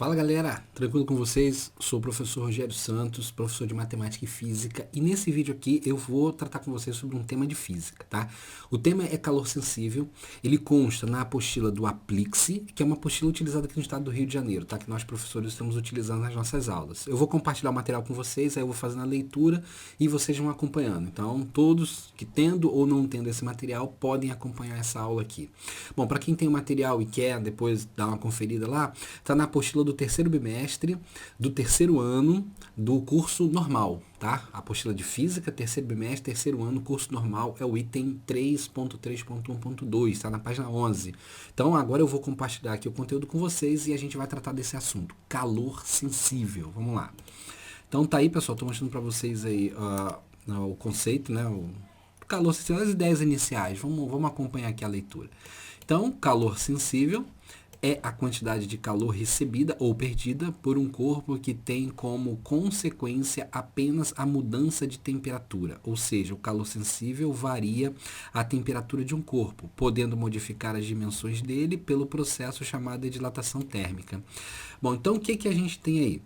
Fala galera, tranquilo com vocês? Sou o professor Rogério Santos, professor de Matemática e Física, e nesse vídeo aqui eu vou tratar com vocês sobre um tema de física, tá? O tema é calor sensível, ele consta na apostila do Aplixe, que é uma apostila utilizada aqui no estado do Rio de Janeiro, tá? Que nós professores estamos utilizando nas nossas aulas. Eu vou compartilhar o material com vocês, aí eu vou fazendo a leitura e vocês vão acompanhando. Então, todos que tendo ou não tendo esse material podem acompanhar essa aula aqui. Bom, para quem tem o material e quer depois dar uma conferida lá, tá na apostila do terceiro bimestre, do terceiro ano, do curso normal, tá? A apostila de Física, terceiro bimestre, terceiro ano, curso normal, é o item 3.3.1.2, tá na página 11. Então, agora eu vou compartilhar aqui o conteúdo com vocês e a gente vai tratar desse assunto, calor sensível. Vamos lá. Então, tá aí, pessoal, tô mostrando para vocês aí o conceito, né? O calor sensível, as ideias iniciais. Vamos acompanhar aqui a leitura. Então, calor sensível é a quantidade de calor recebida ou perdida por um corpo que tem como consequência apenas a mudança de temperatura, ou seja, o calor sensível varia a temperatura de um corpo, podendo modificar as dimensões dele pelo processo chamado de dilatação térmica. Bom, então o que a gente tem aí?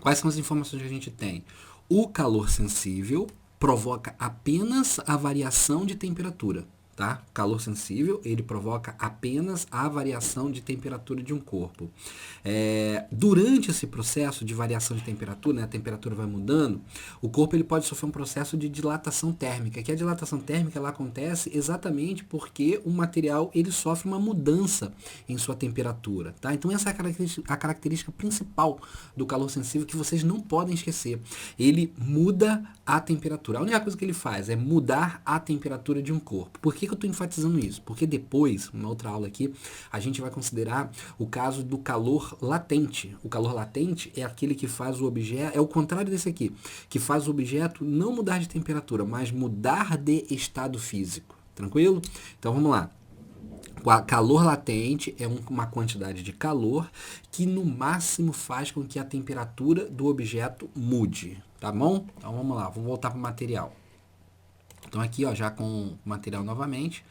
Quais são as informações que a gente tem? O calor sensível provoca apenas a variação de temperatura. Tá? Calor sensível, ele provoca apenas a variação de temperatura de um corpo. Durante esse processo de variação de temperatura, né, a temperatura vai mudando, o corpo ele pode sofrer um processo de dilatação térmica, que a dilatação térmica ela acontece exatamente porque o material ele sofre uma mudança em sua temperatura. Tá? Então essa é a característica principal do calor sensível que vocês não podem esquecer. Ele muda a temperatura. A única coisa que ele faz é mudar a temperatura de um corpo. Por que eu estou enfatizando isso? Porque depois, numa outra aula aqui, a gente vai considerar o caso do calor latente. O calor latente é aquele que faz o objeto, é o contrário desse aqui, que faz o objeto não mudar de temperatura, mas mudar de estado físico. Tranquilo? Então vamos lá. O calor latente é uma quantidade de calor que no máximo faz com que a temperatura do objeto mude. Tá bom? Então vamos lá, vou voltar para o material. Então aqui, ó, já com o material novamente,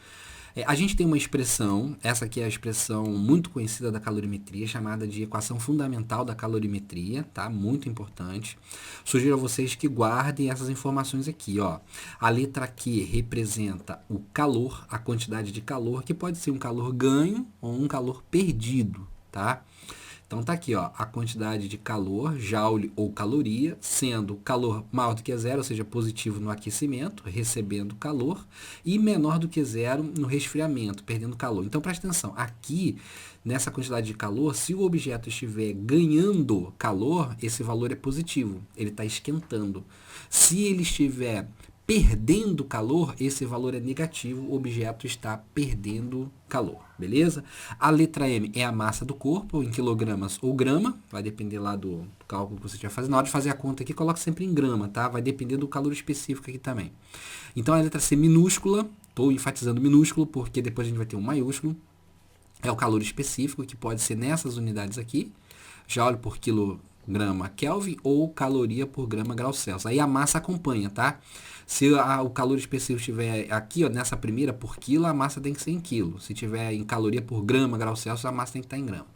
a gente tem uma expressão, essa aqui é a expressão muito conhecida da calorimetria, chamada de equação fundamental da calorimetria, tá? Muito importante. Sugiro a vocês que guardem essas informações aqui, ó. A letra Q representa o calor, a quantidade de calor, que pode ser um calor ganho ou um calor perdido, tá? Então tá aqui, ó, a quantidade de calor, joule ou caloria, sendo calor maior do que zero, ou seja, positivo no aquecimento, recebendo calor, e menor do que zero no resfriamento, perdendo calor. Então presta atenção, aqui nessa quantidade de calor, se o objeto estiver ganhando calor, esse valor é positivo, ele está esquentando. Se ele estiver perdendo calor, esse valor é negativo, o objeto está perdendo calor, beleza? A letra M é a massa do corpo, em quilogramas ou grama, vai depender lá do cálculo que você estiver fazendo. Na hora de fazer a conta aqui, coloca sempre em grama, tá? Vai depender do calor específico aqui também. Então a letra C minúscula, estou enfatizando minúsculo, porque depois a gente vai ter um maiúsculo, é o calor específico, que pode ser nessas unidades aqui, joule por quilograma Kelvin ou caloria por grama grau Celsius. Aí a massa acompanha, tá? Se o calor específico estiver aqui, ó, nessa primeira por quilo, a massa tem que ser em quilo. Se tiver em caloria por grama grau Celsius, a massa tem que estar em grama.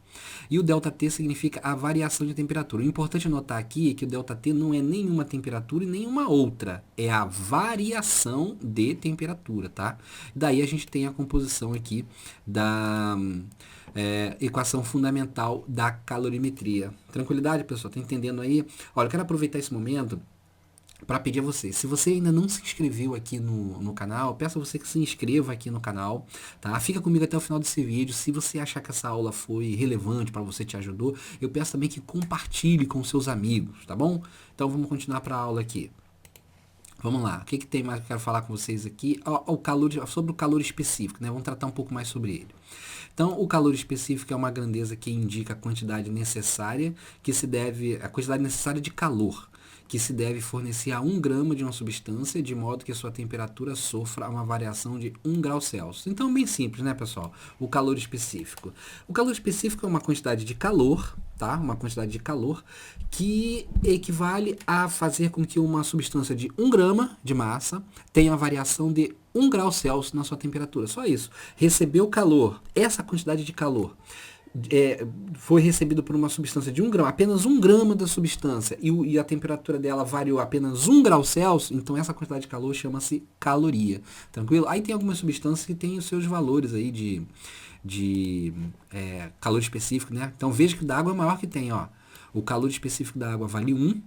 E o ΔT significa a variação de temperatura. O importante notar aqui é que o ΔT não é nenhuma temperatura e nenhuma outra. É a variação de temperatura, tá? Daí a gente tem a composição aqui da equação fundamental da calorimetria. Tranquilidade, pessoal? Tá entendendo aí? Olha, eu quero aproveitar esse momento para pedir a você, se você ainda não se inscreveu aqui no canal, peço a você que se inscreva aqui no canal, tá? Fica comigo até o final desse vídeo. Se você achar que essa aula foi relevante para você, te ajudou, eu peço também que compartilhe com seus amigos, tá bom? Então vamos continuar para a aula aqui. Vamos lá, o que tem mais que eu quero falar com vocês aqui? Sobre o calor específico, né? Vamos tratar um pouco mais sobre ele. Então, o calor específico é uma grandeza que indica a quantidade necessária, a quantidade necessária de calor, que se deve fornecer a 1 grama de uma substância, de modo que sua temperatura sofra uma variação de 1 grau Celsius. Então, bem simples, né, pessoal? O calor específico. O calor específico é uma quantidade de calor, tá? Uma quantidade de calor que equivale a fazer com que uma substância de 1 grama de massa tenha uma variação de 1 grau Celsius na sua temperatura. Só isso. Recebeu calor, essa quantidade de calor, foi recebido por uma substância de 1 grama, apenas 1 grama da substância, e a temperatura dela variou apenas 1 grau Celsius, então essa quantidade de calor chama-se caloria. Tranquilo? Aí tem algumas substâncias que têm os seus valores aí de calor específico, né? Então veja que o da água é o maior que tem, ó. O calor específico da água vale 1,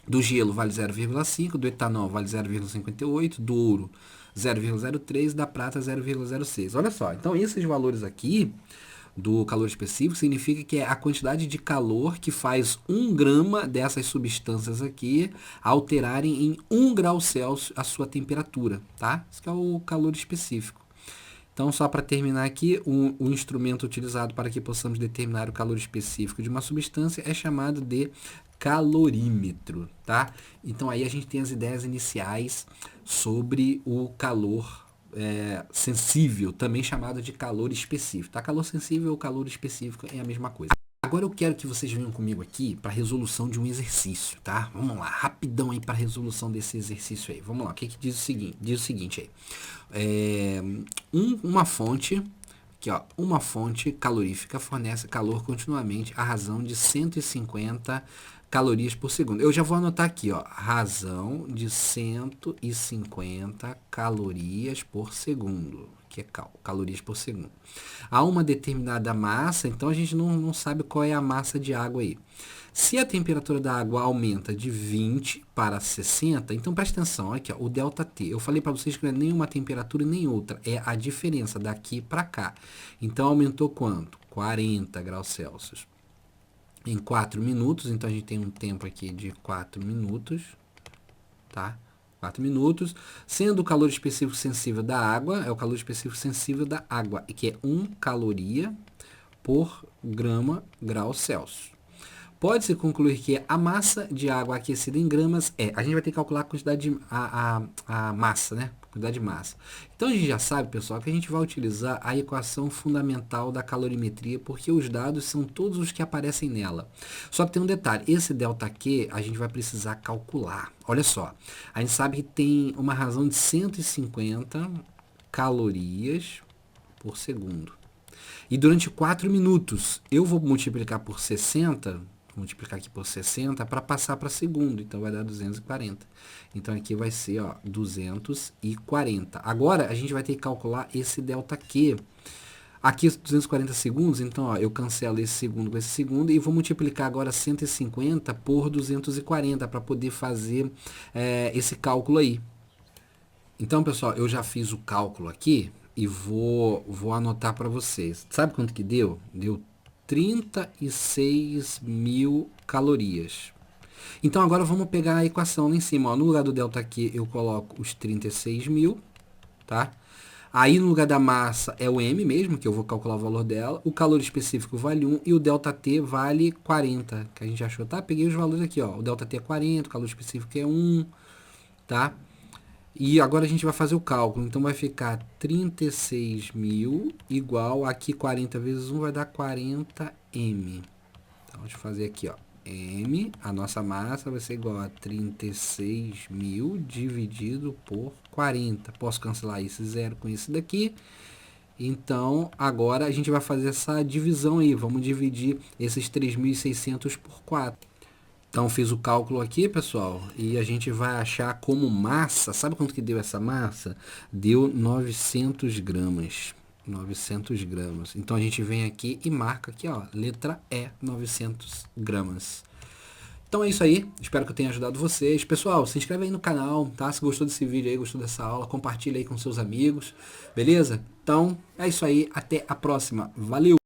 do gelo vale 0,5, do etanol vale 0,58, do ouro 0,03, da prata 0,06. Olha só, então esses valores aqui do calor específico significa que é a quantidade de calor que faz 1 grama dessas substâncias aqui alterarem em 1 grau Celsius a sua temperatura, tá? Isso que é o calor específico. Então, só para terminar aqui, o instrumento utilizado para que possamos determinar o calor específico de uma substância é chamado de calorímetro, tá? Então, aí a gente tem as ideias iniciais sobre o calor sensível, também chamado de calor específico, tá? Calor sensível ou calor específico é a mesma coisa. Agora eu quero que vocês venham comigo aqui para a resolução de um exercício, tá? Vamos lá, rapidão aí para a resolução desse exercício aí. Vamos lá, o que diz o seguinte? Diz o seguinte aí. Uma fonte, aqui ó, uma fonte calorífica fornece calor continuamente à razão de 150 calorias por segundo. Eu já vou anotar aqui, ó, razão de 150 calorias por segundo, que é calorias por segundo. Há uma determinada massa, então a gente não sabe qual é a massa de água aí. Se a temperatura da água aumenta de 20 para 60, então presta atenção, aqui ó, o ΔT. Eu falei para vocês que não é nem uma temperatura nem outra, é a diferença daqui para cá. Então aumentou quanto? 40 graus Celsius. Em 4 minutos, então a gente tem um tempo aqui de 4 minutos, tá? 4 minutos, sendo o calor específico sensível da água, é o calor específico sensível da água, que é 1 caloria por grau Celsius. Pode-se concluir que a massa de água aquecida em gramas a gente vai ter que calcular a quantidade a massa, né? Quantidade de massa. Então a gente já sabe, pessoal, que a gente vai utilizar a equação fundamental da calorimetria, porque os dados são todos os que aparecem nela. Só que tem um detalhe, esse ΔQ a gente vai precisar calcular. Olha só, a gente sabe que tem uma razão de 150 calorias por segundo. E durante 4 minutos, eu vou multiplicar por 60, multiplicar aqui por 60 para passar para segundo, então vai dar 240. Então aqui vai ser, ó, 240. Agora a gente vai ter que calcular esse ΔQ. Aqui 240 segundos, então ó, eu cancelo esse segundo com esse segundo e vou multiplicar agora 150 por 240 para poder fazer esse cálculo aí. Então, pessoal, eu já fiz o cálculo aqui e vou anotar para vocês. Sabe quanto que deu? Deu 36 mil calorias. Então agora vamos pegar a equação lá em cima. Ó. No lugar do ΔQ eu coloco os 36 mil, tá? Aí no lugar da massa é o M mesmo, que eu vou calcular o valor dela. O calor específico vale 1 e o ΔT vale 40, que a gente achou, tá? Peguei os valores aqui, ó. O ΔT é 40, o calor específico é 1, tá? E agora a gente vai fazer o cálculo, então vai ficar 36 mil igual, aqui 40 vezes 1 vai dar 40 M. Então, deixa eu fazer aqui, ó. M, a nossa massa vai ser igual a 36 mil dividido por 40. Posso cancelar esse zero com esse daqui. Então, agora a gente vai fazer essa divisão aí. Vamos dividir esses 3.600 por 4. Então, fiz o cálculo aqui, pessoal, e a gente vai achar como massa, sabe quanto que deu essa massa? Deu 900 gramas. 900 gramas. Então, a gente vem aqui e marca aqui, ó, letra E, 900 gramas. Então é isso aí, espero que eu tenha ajudado vocês. Pessoal, se inscreve aí no canal, tá? Se gostou desse vídeo aí, gostou dessa aula, compartilha aí com seus amigos, beleza? Então, é isso aí, até a próxima. Valeu!